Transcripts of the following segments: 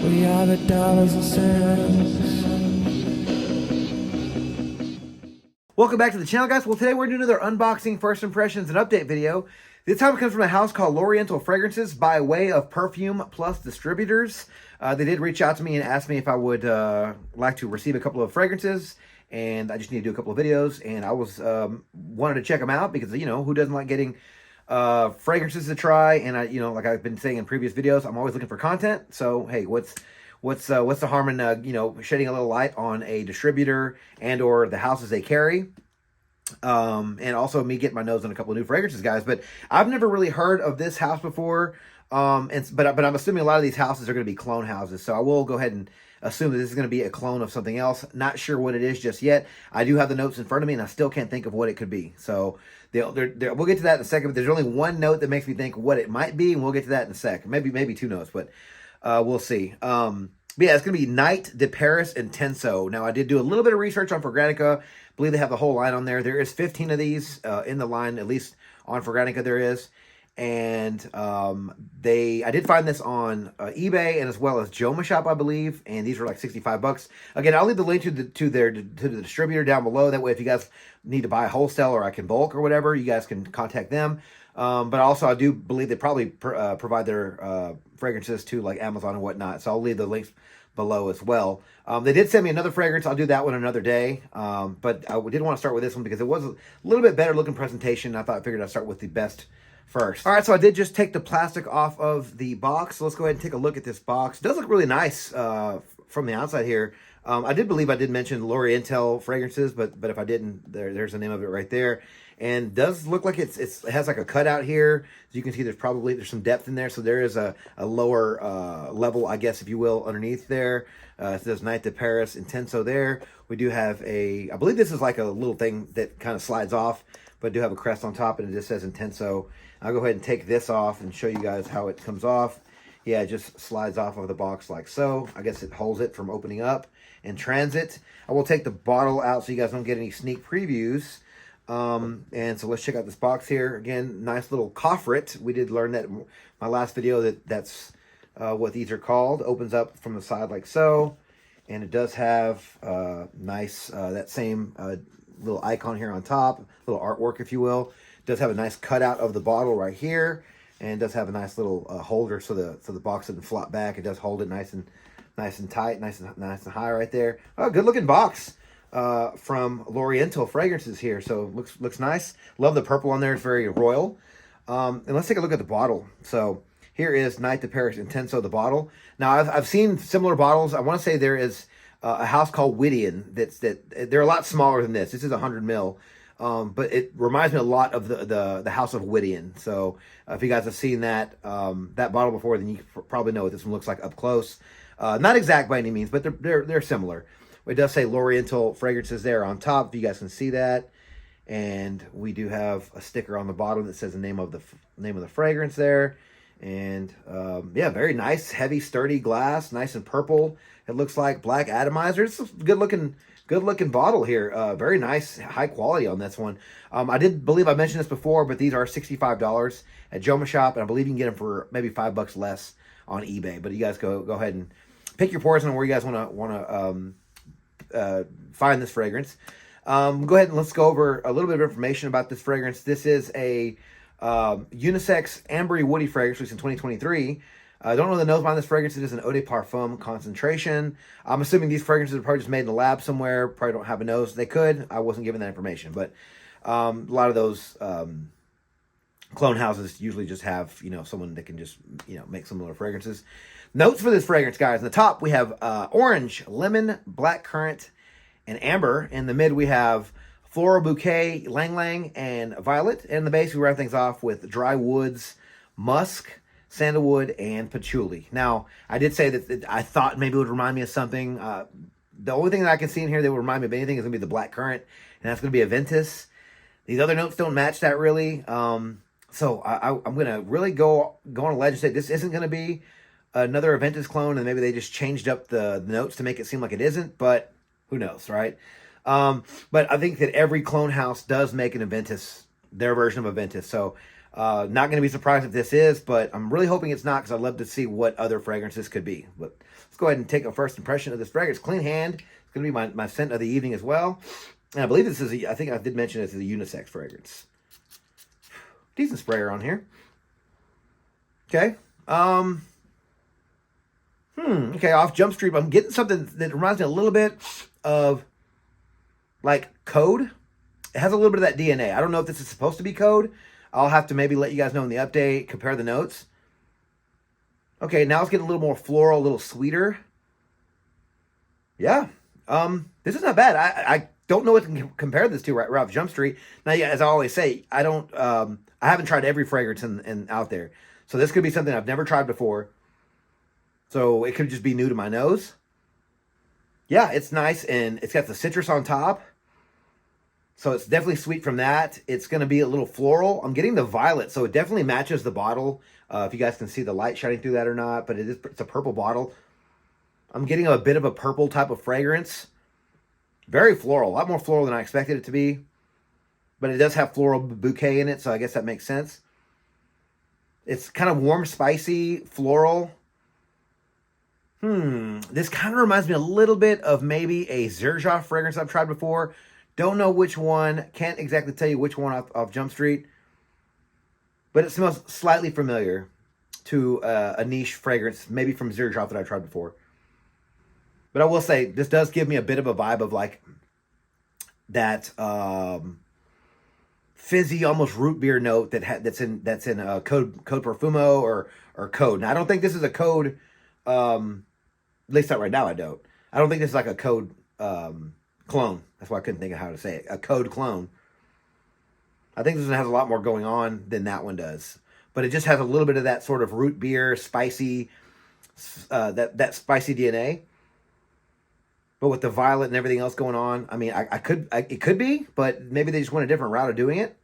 We are the dollars and cents. Welcome back to the channel, guys. Well, today we're doing another unboxing, first impressions, and update video. This time it comes from a house called orientaleFragrances by way of Perfume Plus Distributors. They did reach out to me and ask me if I would like to receive a couple of fragrances, and I just need to do a couple of videos, and I was wanted to check them out because, you know, who doesn't like getting fragrances to try? And I, you know, like I've been saying in previous videos, I'm always looking for content. So, hey, what's the harm in, you know, shedding a little light on a distributor and or the houses they carry? And also me getting my nose on a couple of new fragrances, guys. But I've never really heard of this house before. But I'm assuming a lot of these houses are going to be clone houses. So I will go ahead and assume that this is going to be a clone of something else. Not sure what it is just yet. I do have the notes in front of me, and I still can't think of what it could be. So we'll get to that in a second. But there's only one note that makes me think what it might be, and we'll get to that in a sec. Maybe two notes, but we'll see. But yeah, it's going to be Night de Paris Intenso. Now, I did do a little bit of research on Fragrantica. I believe they have the whole line on there. There is 15 of these in the line, at least on Fragrantica there is. And I did find this on eBay and as well as Joma Shop, I believe. And these were like 65 bucks. Again, I'll leave the link to the distributor down below. That way, if you guys need to buy wholesale or I can bulk or whatever, you guys can contact them. But also, I do believe they probably provide their fragrances to like Amazon and whatnot. So I'll leave the links below as well. They did send me another fragrance. I'll do that one another day. But I did want to start with this one because it was a little bit better looking presentation. I figured I'd start with the best first. All right, so I did just take the plastic off of the box. So let's go ahead and take a look at this box. It does look really nice from the outside here. I did believe I did mention orientaleFragrances, but if I didn't, there's the name of it right there. And does look like it has like a cutout here. As you can see, there's some depth in there. So there is a lower level, I guess, if you will, underneath there. It says Night de Paris Intenso there. We do have I believe this is like a little thing that kind of slides off, but do have a crest on top, and it just says Intenso. I'll go ahead and take this off and show you guys how it comes off. Yeah, it just slides off of the box like so. I guess it holds it from opening up in transit. I will take the bottle out so you guys don't get any sneak previews. And so let's check out this box here. Again, nice little coffret. We did learn that in my last video that's what these are called. Opens up from the side like so. And it does have nice, that same little icon here on top, little artwork, if you will. It does have a nice cutout of the bottle right here. And it does have a nice little holder so the box doesn't flop back. It does hold it nice and tight, nice and high right there. Oh, good looking box. From orientaleFragrances here, so looks nice. Love the purple on there; it's very royal. And let's take a look at the bottle. So here is Night de Paris Intenso, the bottle. Now I've seen similar bottles. I want to say there is a house called Whittian they're a lot smaller than this. This is 100 ml, but it reminds me a lot of the House of Whittian. So if you guys have seen that bottle before, then you probably know what this one looks like up close. Not exact by any means, but they're similar. It does say orientaleFragrances there on top, if you guys can see that. And we do have a sticker on the bottom that says the name of the fragrance there. And yeah, very nice, heavy, sturdy glass, nice and purple. It looks like black atomizer. It's a good looking bottle here. Very nice, high quality on this one. I did believe I mentioned this before, but these are $65 at Joma Shop, and I believe you can get them for maybe $5 less on eBay. But you guys go ahead and pick your poison on where you guys want to find this fragrance. Go ahead and let's go over a little bit of information about this fragrance. This is a unisex ambery woody fragrance released in 2023. I don't know the nose behind this fragrance. It is an eau de parfum concentration. I'm assuming these fragrances are probably just made in the lab somewhere. Probably don't have a nose. They could. I wasn't given that information, but a lot of those clone houses usually just have, you know, someone that can just, you know, make similar fragrances. Notes for this fragrance, guys. In the top, we have orange, lemon, black currant, and amber. In the mid, we have floral bouquet, lang lang, and violet. And in the base, we wrap things off with dry woods, musk, sandalwood, and patchouli. Now, I did say that I thought maybe it would remind me of something. The only thing that I can see in here that would remind me of anything is going to be the black currant, and that's going to be a Ventus. These other notes don't match that really. So I'm going to really go on a ledge and say this isn't going to be another Aventus clone, and maybe they just changed up the notes to make it seem like it isn't, but who knows, right? But I think that every clone house does make an Aventus, their version of Aventus. So Not going to be surprised if this is, but I'm really hoping it's not because I'd love to see what other fragrances could be. But let's go ahead and take a first impression of this fragrance. Clean hand. It's going to be my scent of the evening as well. And I believe this is, I think I did mention this is a unisex fragrance. Decent sprayer on here. Okay. Okay, off Jump Street, I'm getting something that reminds me a little bit of like Code. It has a little bit of that DNA. I don't know if this is supposed to be Code. I'll have to maybe let you guys know in the update, compare the notes. Okay, now it's getting a little more floral, a little sweeter. Yeah. This is not bad. I don't know what to compare this to right off Jump Street. Now, yeah, as I always say, I haven't tried every fragrance in out there. So this could be something I've never tried before. So it could just be new to my nose. Yeah, it's nice, and it's got the citrus on top. So it's definitely sweet from that. It's going to be a little floral. I'm getting the violet, so it definitely matches the bottle. If you guys can see the light shining through that or not, but it's a purple bottle. I'm getting a bit of a purple type of fragrance. Very floral, a lot more floral than I expected it to be. But it does have floral bouquet in it, so I guess that makes sense. It's kind of warm, spicy, floral. This kind of reminds me a little bit of maybe a Xerjoff fragrance I've tried before. Don't know which one. Can't exactly tell you which one off Jump Street. But it smells slightly familiar to a niche fragrance, maybe from Xerjoff that I tried before. But I will say, this does give me a bit of a vibe of like that fizzy, almost root beer note that's in Code Perfumo or Code. Now, I don't think this is a Code. At least not right now. I don't think this is like a Code clone. That's why I couldn't think of how to say it. A Code clone. I think this one has a lot more going on than that one does. But it just has a little bit of that sort of root beer, spicy, that spicy DNA. But with the violet and everything else going on, I mean, it could be, but maybe they just went a different route of doing it.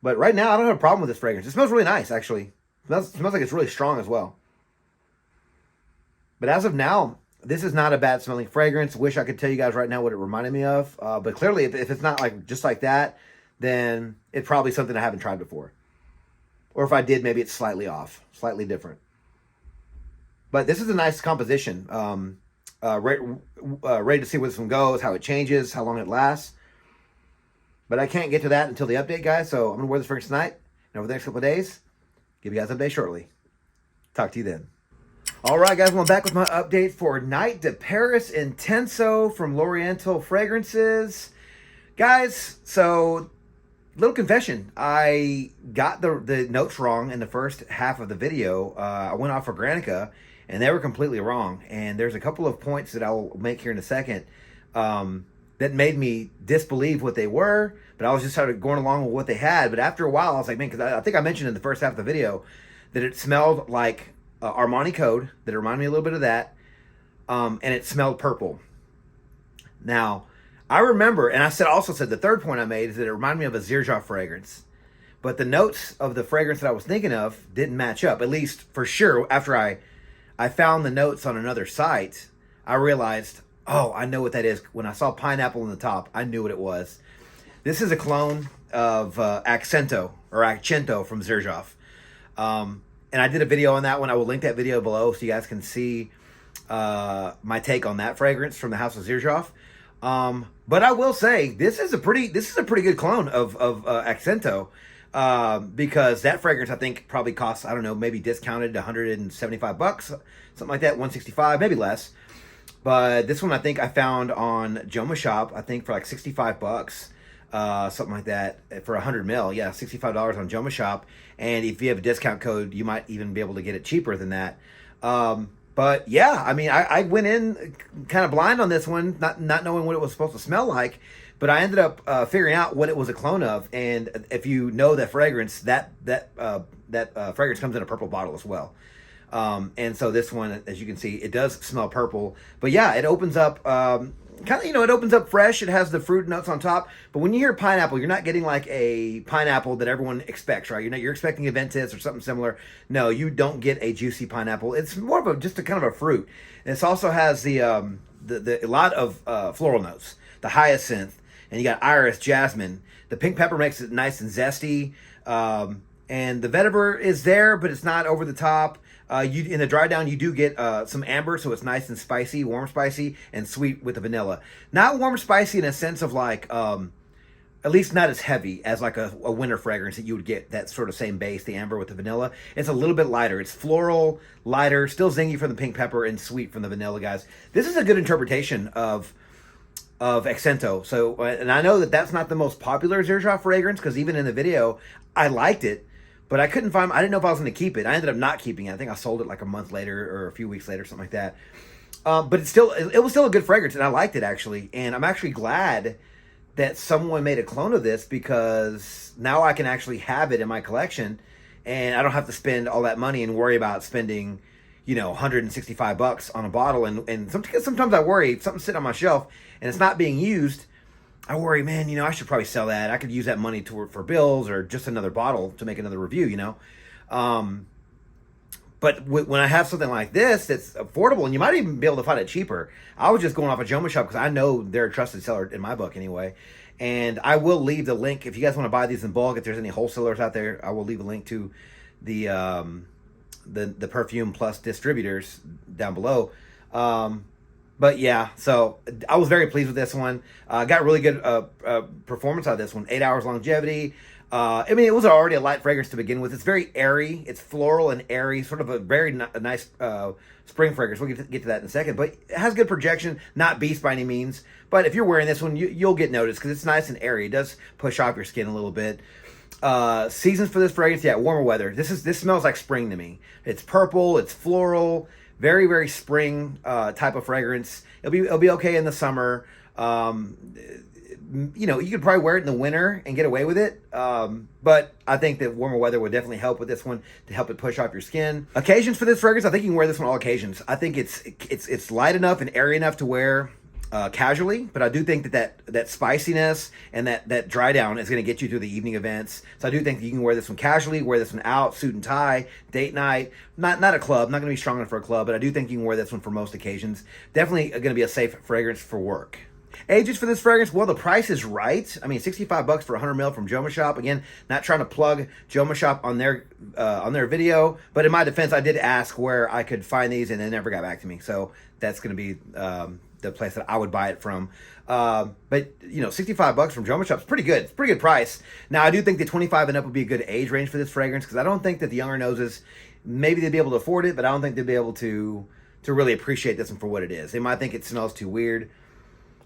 But right now, I don't have a problem with this fragrance. It smells really nice, actually. It smells like it's really strong as well. But as of now, this is not a bad smelling fragrance. Wish I could tell you guys right now what it reminded me of. But clearly, if it's not like just like that, then it's probably something I haven't tried before. Or if I did, maybe it's slightly off, slightly different. But this is a nice composition. Ready to see where this one goes, how it changes, how long it lasts. But I can't get to that until the update, guys. So I'm going to wear this fragrance tonight. And over the next couple of days, give you guys an update shortly. Talk to you then. All right, guys, I'm back with my update for Night de Paris Intenso from orientaleFragrances. Guys, so little confession. I got the notes wrong in the first half of the video. I went off for Granica, and they were completely wrong. And there's a couple of points that I'll make here in a second that made me disbelieve what they were. But I was just sort of going along with what they had. But after a while, I was like, man, because I think I mentioned in the first half of the video that it smelled like Armani Code, that it reminded me a little bit of that, and it smelled purple. Now, I remember, and I also said the third point I made is that it reminded me of a Xerjoff fragrance, but the notes of the fragrance that I was thinking of didn't match up, at least for sure. After I found the notes on another site, I realized, oh, I know what that is. When I saw pineapple in the top, I knew what it was. This is a clone of Accento from Xerjoff. And I did a video on that one. I will link that video below so you guys can see my take on that fragrance from the House of Xerjoff. But I will say this is a pretty good clone of Accento, because that fragrance I think probably costs, I don't know, maybe discounted to $175, something like that, 165, maybe less. But this one I think I found on Joma Shop, I think for like $65. Something like that for 100 ml. Yeah, $65 on Joma Shop. And if you have a discount code, you might even be able to get it cheaper than that. But yeah, I mean, I went in kind of blind on this one, not knowing what it was supposed to smell like. But I ended up figuring out what it was a clone of. And if you know that fragrance, that fragrance comes in a purple bottle as well. And so this one, as you can see, it does smell purple. But yeah, it opens up it opens up fresh. It has the fruit notes on top. But when you hear pineapple, you're not getting like a pineapple that everyone expects, right? You're expecting a Ventus or something similar. No, you don't get a juicy pineapple. It's more of just a kind of a fruit. And it also has a lot of floral notes, the hyacinth, and you got iris, jasmine. The pink pepper makes it nice and zesty. And the vetiver is there, but it's not over the top. In the dry down, you do get some amber, so it's nice and spicy, warm spicy, and sweet with the vanilla. Not warm spicy in a sense of like, at least not as heavy as like a winter fragrance that you would get that sort of same base, the amber with the vanilla. It's a little bit lighter. It's floral, lighter, still zingy from the pink pepper, and sweet from the vanilla, guys. This is a good interpretation of Accento. So, and I know that that's not the most popular Xerjoff fragrance, because even in the video, I liked it, but I couldn't find, I didn't know if I was going to keep it. I ended up not keeping it. I think I sold it like a month later or a few weeks later, something like that. But it was still a good fragrance, and I liked it actually. And I'm actually glad that someone made a clone of this, because now I can actually have it in my collection, and I don't have to spend all that money and worry about spending, you know, $165 on a bottle. And sometimes I worry if something's sitting on my shelf and it's not being used. I worry, man, you know, I should probably sell that. I could use that money for bills or just another bottle to make another review, you know. But when I have something like this that's affordable, and you might even be able to find it cheaper. I was just going off a Joma Shop because I know they're a trusted seller in my book anyway. And I will leave the link if you guys want to buy these in bulk. If there's any wholesalers out there, I will leave a link to the Perfume Plus distributors down below. But yeah, so I was very pleased with this one. Got really good performance out of this one. 8 hours longevity. I mean, it was already a light fragrance to begin with. It's very airy. It's floral and airy, sort of a very nice spring fragrance. We'll get to that in a second. But it has good projection, not beast by any means. But if you're wearing this one, you'll get noticed because it's nice and airy. It does push off your skin a little bit. Seasons for this fragrance, yeah, warmer weather. This smells like spring to me. It's purple, it's floral, very, very spring type of fragrance. It'll be okay in the summer. You know, you could probably wear it in the winter and get away with it. But I think that warmer weather would definitely help with this one to help it push off your skin. Occasions for this fragrance, I think you can wear this one all occasions. I think it's light enough and airy enough to wear casually, but I do think that spiciness and that dry down is going to get you through the evening events. So I do think that you can wear this one casually, wear this one out, suit and tie, date night, not a club, not going to be strong enough for a club, but I do think you can wear this one for most occasions. Definitely going to be a safe fragrance for work. Ages for this fragrance, well, the price is right. I mean, $65 for 100 ml from Joma Shop. Again, not trying to plug Joma Shop on their video, but in my defense, I did ask where I could find these, and they never got back to me. So that's going to be the place that I would buy it from. But you know, $65 from Joma Shop is pretty good. It's a pretty good price. Now, I do think the 25 and up would be a good age range for this fragrance, because I don't think that the younger noses, maybe they'd be able to afford it, but I don't think they'd be able to really appreciate this one for what it is. They might think it smells too weird.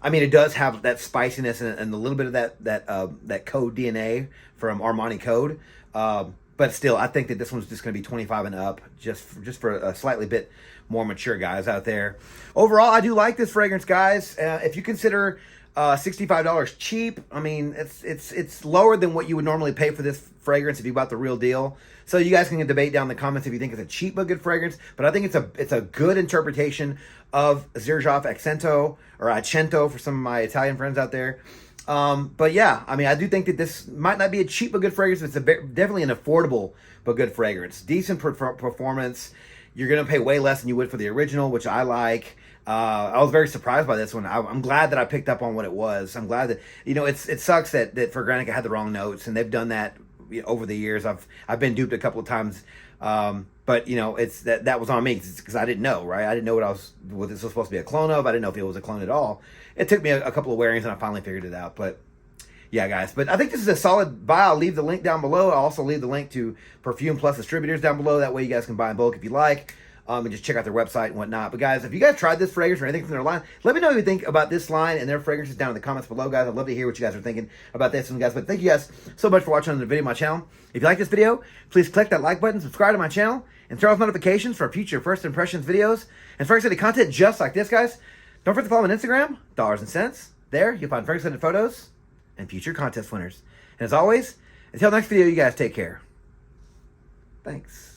I mean, it does have that spiciness and a little bit of that Code DNA from Armani Code. But still, I think that this one's just going to be 25 and up, just for a slightly bit more mature guys out there. Overall, I do like this fragrance, guys. If you consider $65 cheap, I mean, it's lower than what you would normally pay for this fragrance if you bought the real deal. So you guys can debate down in the comments if you think it's a cheap but good fragrance. But I think it's a good interpretation of Xerjoff Accento, or Accento for some of my Italian friends out there. But yeah, I mean, I do think that this might not be a cheap but good fragrance. It's definitely an affordable but good fragrance. Decent performance. You're going to pay way less than you would for the original, which I like. I was very surprised by this one. I'm glad that I picked up on what it was. I'm glad that, you know, it sucks that Fragrantica had the wrong notes, and they've done that over the years. I've been duped a couple of times. But you know, it's that was on me because I didn't know, right? I didn't know what this was supposed to be a clone of. I didn't know if it was a clone at all. It took me a couple of wearings and I finally figured it out. But yeah, guys, but I think this is a solid buy. I'll leave the link down below. I'll also leave the link to Perfume Plus distributors down below. That way you guys can buy in bulk if you like. And just check out their website and whatnot. But guys, if you guys tried this fragrance or anything from their line, let me know what you think about this line and their fragrances down in the comments below, guys. I'd love to hear what you guys are thinking about this one, guys. But thank you guys so much for watching another video on my channel. If you like this video, please click that like button, subscribe to my channel, and turn off notifications for future first impressions videos and Fragrance City content just like this, guys. Don't forget to follow me on Instagram, Dollars and Cents. There, you'll find Fragrance City photos and future contest winners. And as always, until next video, you guys take care. Thanks.